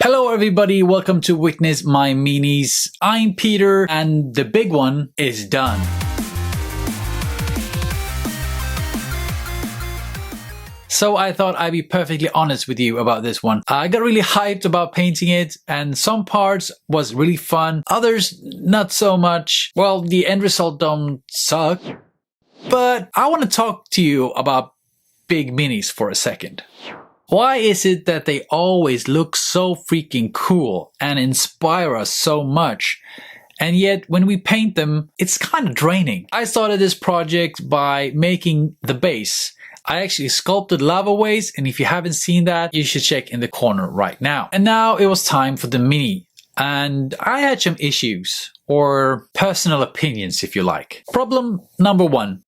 Hello everybody, welcome to Witness My Minis. I'm Peter and the big one is done. So I thought I'd be perfectly honest with you about this one. I got really hyped about painting it and some parts was really fun, others not so much. Well, the end result don't suck. But I want to talk to you about big minis for a second. Why is it that they always look so freaking cool and inspire us so much? And yet when we paint them, it's kind of draining. I started this project by making the base. I actually sculpted lava waves, and if you haven't seen that, you should check in the corner right now. And now it was time for the mini. And I had some issues, or personal opinions if you like. Problem number one.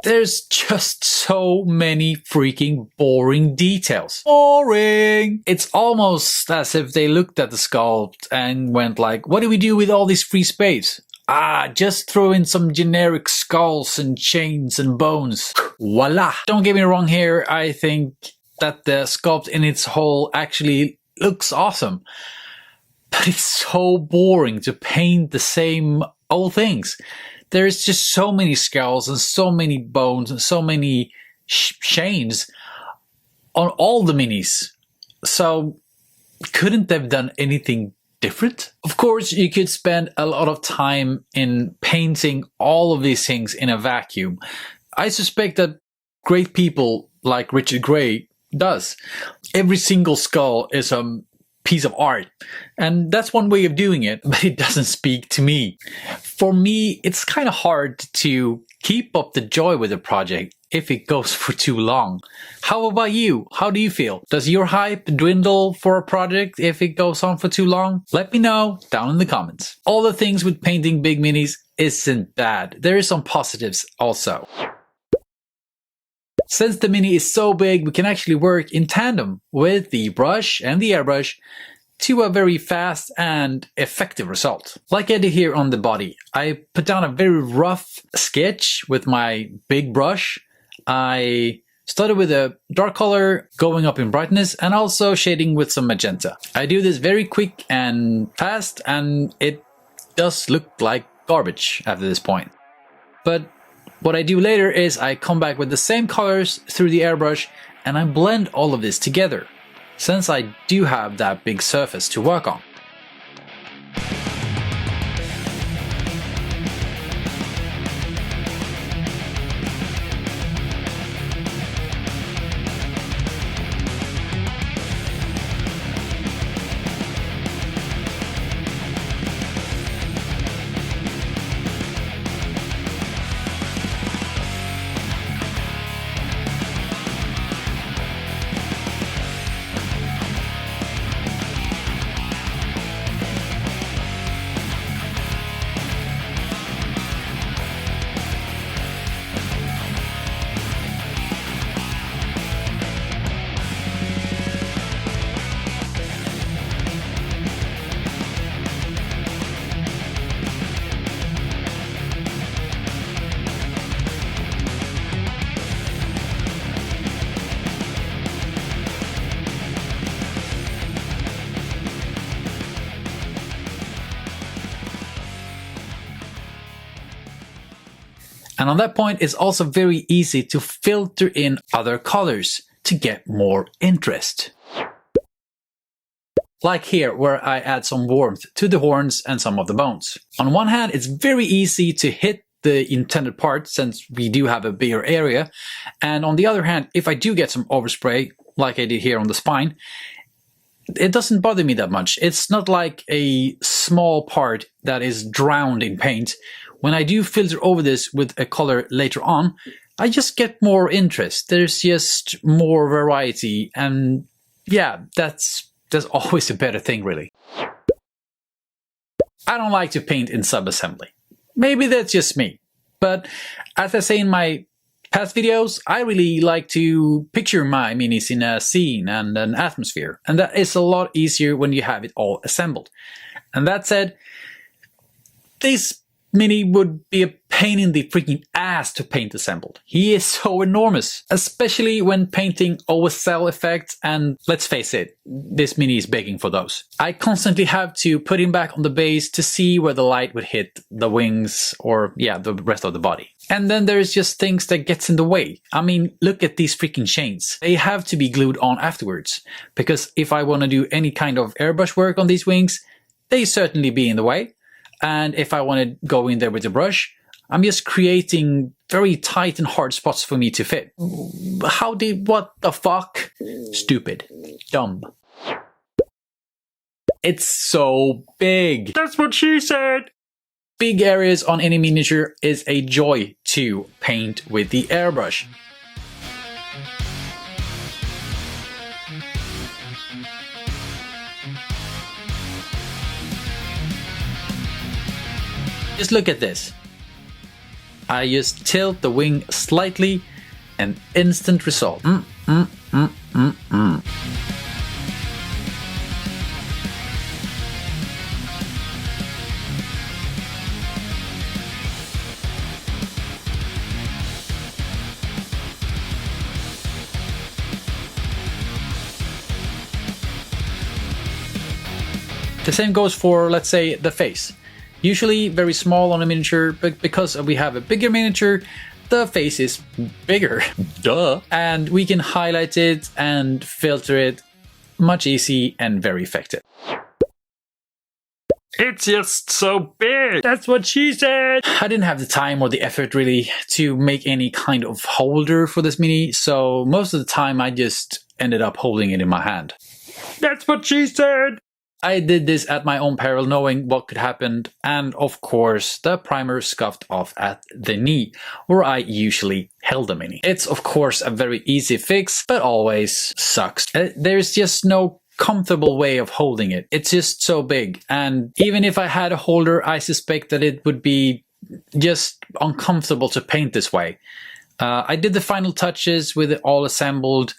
There's just so many freaking boring details. Boring! It's almost as if they looked at the sculpt and went like, what do we do with all this free space? Just throw in some generic skulls and chains and bones. Voila! Don't get me wrong here, I think that the sculpt in its whole actually looks awesome. But it's so boring to paint the same old things. There's just so many skulls and so many bones and so many chains on all the minis. So couldn't they have done anything different? Of course, you could spend a lot of time in painting all of these things in a vacuum. I suspect that great people like Richard Gray does. Every single skull is a piece of art, and that's one way of doing it, but it doesn't speak to me. For me, it's kind of hard to keep up the joy with a project if it goes for too long. How about you? How do you feel? Does your hype dwindle for a project if it goes on for too long? Let me know down in the comments. All the things with painting big minis isn't bad. There is some positives also. Since the mini is so big, we can actually work in tandem with the brush and the airbrush to a very fast and effective result. Like I did here on the body, I put down a very rough sketch with my big brush. I started with a dark color, going up in brightness, and also shading with some magenta. I do this very quick and fast, and it does look like garbage after this point. But what I do later is I come back with the same colors through the airbrush and I blend all of this together, since I do have that big surface to work on. And on that point, it's also very easy to filter in other colors to get more interest. Like here, where I add some warmth to the horns and some of the bones. On one hand, it's very easy to hit the intended part since we do have a bigger area. And on the other hand, if I do get some overspray, like I did here on the spine, it doesn't bother me that much. It's not like a small part that is drowned in paint. When I do filter over this with a color later on, I just get more interest. There's just more variety, and yeah, that's always a better thing, really. I don't like to paint in sub-assembly. Maybe that's just me. But as I say in my past videos, I really like to picture my minis in a scene and an atmosphere. And that is a lot easier when you have it all assembled. And that said, these Mini would be a pain in the freaking ass to paint assembled. He is so enormous, especially when painting OSL effects, and let's face it, this Mini is begging for those. I constantly have to put him back on the base to see where the light would hit the wings or, yeah, the rest of the body. And then there's just things that gets in the way. I mean, look at these freaking chains. They have to be glued on afterwards, because if I want to do any kind of airbrush work on these wings, they certainly be in the way. And if I want to go in there with a brush, I'm just creating very tight and hard spots for me to fit. What the fuck? Stupid. Dumb. It's so big. That's what she said. Big areas on any miniature is a joy to paint with the airbrush. Just look at this. I just tilt the wing slightly, and instant result. The same goes for, let's say, the face. Usually very small on a miniature, but because we have a bigger miniature, the face is bigger. Duh. And we can highlight it and filter it much easy and very effective. It's just so big. That's what she said. I didn't have the time or the effort really to make any kind of holder for this Mini, so most of the time I just ended up holding it in my hand. That's what she said. I did this at my own peril, knowing what could happen, and of course the primer scuffed off at the knee, where I usually held the Mini. It's of course a very easy fix, but always sucks. There's just no comfortable way of holding it. It's just so big, and even if I had a holder, I suspect that it would be just uncomfortable to paint this way. I did the final touches with it all assembled,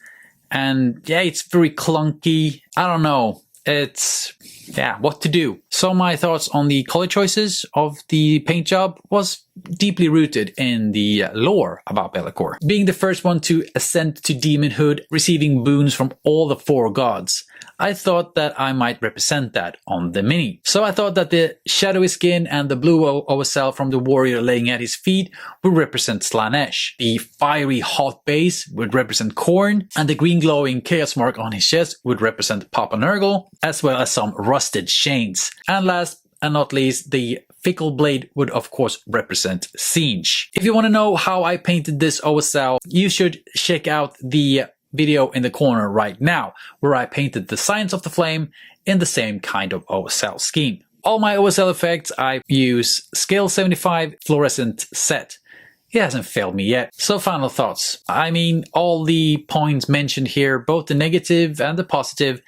and yeah, it's very clunky. I don't know. It's, yeah, what to do. So my thoughts on the color choices of the paint job was deeply rooted in the lore about Bellicor. Being the first one to ascend to demonhood, receiving boons from all the 4 gods, I thought that I might represent that on the Mini. So I thought that the shadowy skin and the blue OSL from the warrior laying at his feet would represent Slanesh. The fiery hot base would represent Khorne, and the green glowing chaos mark on his chest would represent Papa Nurgle, as well as some rusted chains. And last and not least, the fickle blade would of course represent Singe. If you want to know how I painted this OSL, you should check out the video in the corner right now, where I painted the Signs of the Flame in the same kind of OSL scheme. All my OSL effects, I use Scale 75 Fluorescent set. It hasn't failed me yet. So final thoughts. I mean, all the points mentioned here, both the negative and the positive,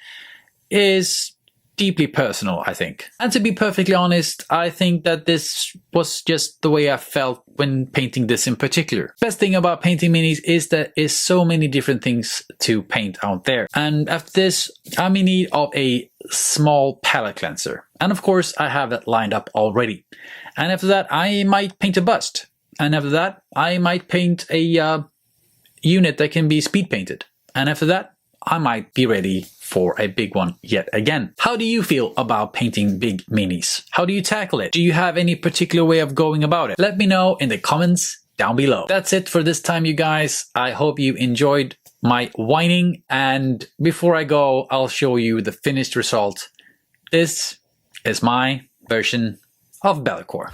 is deeply personal, I think. And to be perfectly honest, I think that this was just the way I felt when painting this in particular. Best thing about painting minis is that there's so many different things to paint out there. And after this, I'm in need of a small palette cleanser. And of course, I have that lined up already. And after that, I might paint a bust. And after that, I might paint a unit that can be speed painted. And after that, I might be ready for a big one yet again. How do you feel about painting big minis? How do you tackle it? Do you have any particular way of going about it? Let me know in the comments down below. That's it for this time, you guys. I hope you enjoyed my whining, and before I go, I'll show you the finished result. This is my version of Bellicor.